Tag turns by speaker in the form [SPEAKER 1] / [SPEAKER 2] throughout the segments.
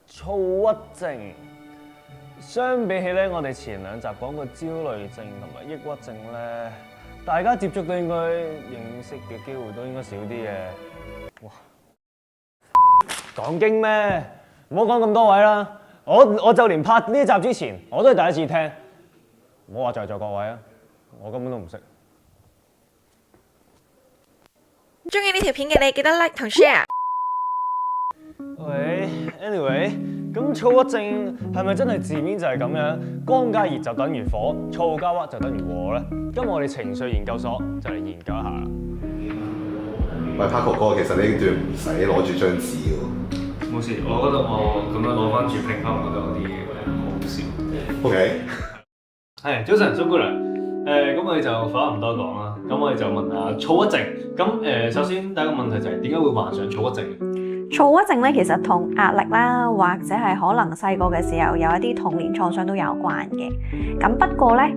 [SPEAKER 1] 躁鬱症，相比起咧，我哋前兩集講過焦慮症同埋抑鬱症咧，大家接觸都應該認識嘅機會都應該少啲嘅。哇！講經咩？唔好講咁多位啦。我就連拍呢集之前，我都係第一次聽。唔好話在座各位啊，我根本都唔識。
[SPEAKER 2] 中意呢條片嘅你記得 like 同 share。
[SPEAKER 1] 喂 ，anyway， 咁躁鬱症係咪真係字面就係咁樣？光加熱就等於火，躁加鬱就等於禍咧？今日我哋情緒研究所就嚟研究一下啦。
[SPEAKER 3] 喂 Paco 哥，其實呢段唔使攞住張紙喎。
[SPEAKER 4] 冇事，我覺得我咁樣攞翻住拼翻，我覺得有啲好笑。
[SPEAKER 3] OK。
[SPEAKER 4] 係，早晨，蘇姑娘。咁我哋就廢話唔多講啦。咁我哋就問下躁鬱症。咁首先第一個問題就係點解會患上躁鬱症？
[SPEAKER 5] 躁鬱症咧，其實同壓力啦，或者係可能細個嘅時候有一啲童年創傷都有關嘅。咁不過咧，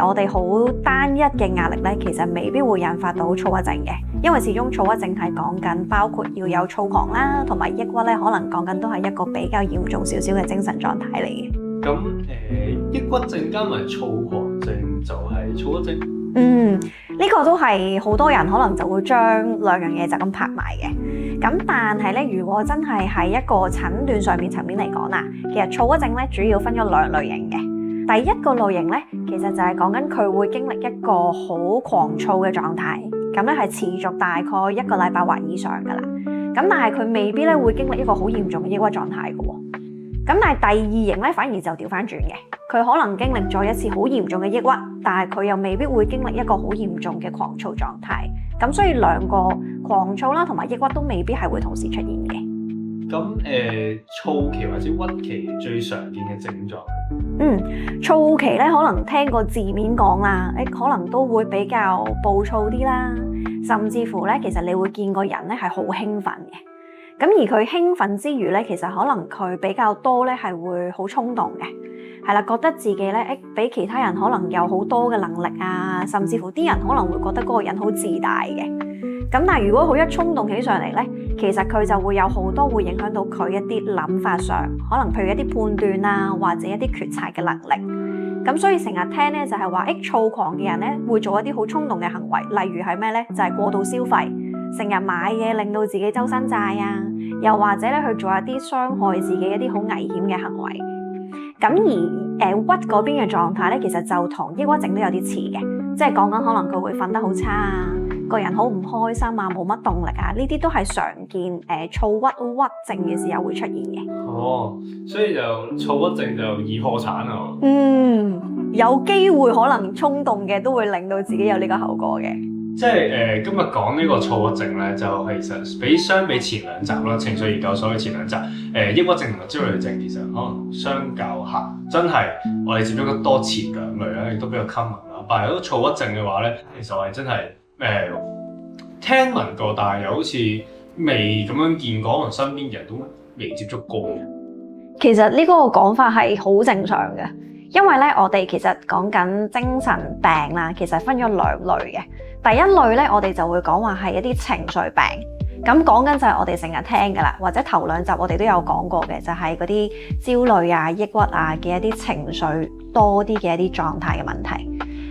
[SPEAKER 5] 我哋好單一嘅壓力咧，其實未必會引發到躁鬱症嘅，因為始終躁鬱症係講緊包括要有躁狂啦，同埋抑鬱咧，可能講緊都係一個比較嚴重少少嘅精神狀態嚟嘅。
[SPEAKER 4] 咁抑鬱症加埋躁狂症就係躁鬱症。
[SPEAKER 5] 呢個都係好多人可能就會將兩樣嘢就咁拍埋嘅。咁但係咧，如果真係喺一個診斷上面層面嚟講啦，其實躁鬱症咧主要分咗兩類型嘅。第一個類型咧，其實就係講緊佢會經歷一個好狂躁嘅狀態，咁咧係持續大概1個禮拜或以上噶啦。咁但係佢未必咧會經歷一個好嚴重嘅抑鬱狀態嘅喎。咁但係第二型咧反而就調翻轉嘅，佢可能經歷咗一次好嚴重嘅抑鬱，但係佢又未必會經歷一個好嚴重嘅狂躁狀態。咁所以兩個狂躁啦同埋抑鬱都未必係會同時出現嘅。
[SPEAKER 4] 咁躁期或者鬱期最常見嘅症狀？
[SPEAKER 5] 躁期咧可能聽個字面講啦，可能都會比較暴躁啲啦，甚至乎咧其實你會見個人咧係好興奮嘅。咁而佢興奮之餘咧，其實可能佢比較多咧係會好衝動嘅，係啦，覺得自己咧比其他人可能有好多嘅能力啊，甚至乎啲人可能會覺得嗰個人好自大嘅。咁但係如果佢一衝動起上嚟咧，其實佢就會有好多會影響到佢一啲諗法上，可能譬如一啲判斷啊，或者一啲決策嘅能力。咁所以成日聽咧就係話，躁狂嘅人咧會做一啲好衝動嘅行為，例如係咩咧？就係過度消費。成日買嘢令到自己周身債啊，又或者咧去做一啲傷害自己一啲好危險嘅行為。咁而鬱嗰邊嘅狀態咧，其實就同抑鬱症都有啲似嘅，即係講緊可能佢會瞓得好差啊，個人好唔開心啊，冇乜動力啊，呢啲都係常見躁鬱症嘅時候會出現嘅。
[SPEAKER 4] 哦，所以就躁鬱症就易破產啊。
[SPEAKER 5] 有機會可能衝動嘅都會令到自己有呢個後果嘅。
[SPEAKER 4] 即係今日講呢個躁鬱症咧，就其實相比前兩集啦，情緒研究所嘅前兩集，抑鬱症同埋焦慮症其實可能相較下，真係我哋接觸得多前兩類咧，亦都比較 common 啦。但係如果躁鬱症嘅話咧，其實我係真係聽聞過，但係又好似未咁樣見過，可能身邊人都未接觸過嘅。
[SPEAKER 5] 其實呢個講法係好正常嘅，因為咧我哋其實講緊精神病啦，其實分咗兩類嘅。第一類咧，我哋就會講話係一啲情緒病，咁講緊就係我哋成日聽噶啦，或者頭兩集我哋都有講過嘅，就係嗰啲焦慮啊、抑鬱啊嘅一啲情緒多啲嘅一啲狀態嘅問題。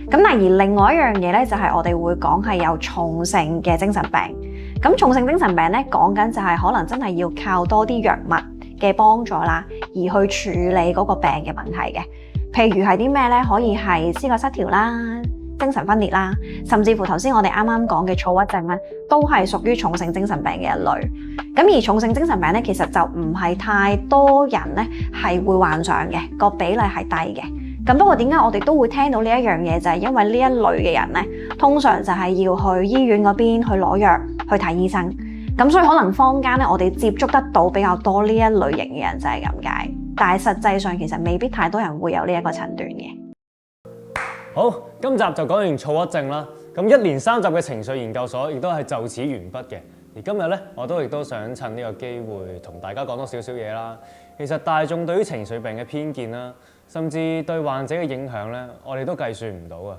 [SPEAKER 5] 咁但而另外一樣嘢咧，就係我哋會講係有重性嘅精神病。咁重性精神病咧，講緊就係可能真係要靠多啲藥物嘅幫助啦，而去處理嗰個病嘅問題嘅。譬如係啲咩咧？可以係思覺失調啦、精神分裂啦，甚至乎頭先我哋啱啱講嘅躁鬱症咧，都係屬於重性精神病嘅一類。咁而重性精神病咧，其實就唔係太多人咧係會患上嘅，個比例係低嘅。咁不過點解我哋都會聽到呢一樣嘢，就係因為呢一類嘅人咧，通常就係要去醫院嗰邊去攞藥去睇醫生。咁所以可能坊間咧，我哋接觸得到比較多呢一類型嘅人就係咁解。但係實際上其實未必太多人會有呢一個診斷嘅。
[SPEAKER 1] 好，今集就講完躁鬱症啦。咁1連3集嘅情緒研究所亦都係就此完畢嘅。而今日咧，我亦都想趁呢個機會同大家講多少少嘢啦。其實大眾對於情緒病嘅偏見啦，甚至對患者嘅影響咧，我哋都計算唔到啊。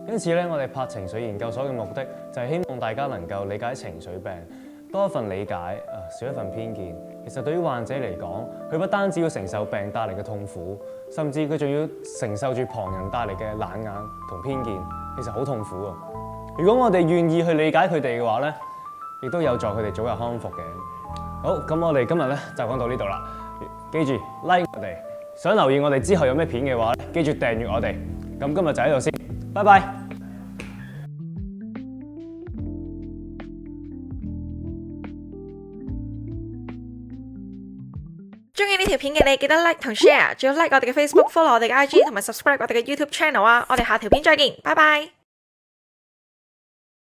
[SPEAKER 1] 因此咧，我哋拍情緒研究所嘅目的就係希望大家能夠理解情緒病，多一份理解少一份偏見。其實對於患者嚟講，佢不單止要承受病帶嚟嘅痛苦，甚至佢仲要承受住旁人帶嚟嘅冷眼同偏見，其實好痛苦啊！如果我哋願意去理解佢哋嘅話咧，亦都有助佢哋早日康復嘅。好，咁我哋今日咧就講到呢度啦。記住 like 我哋，想留意我哋之後有咩片嘅話咧，記住訂閱我哋。咁今日就喺度先，拜拜。
[SPEAKER 2] 中意呢條片嘅你記得 like 同 share，仲要 like 我哋嘅 Facebook，follow 我哋嘅IG 同埋 subscribe 我哋嘅 YouTube channel 啊！我哋下條片再見，拜拜。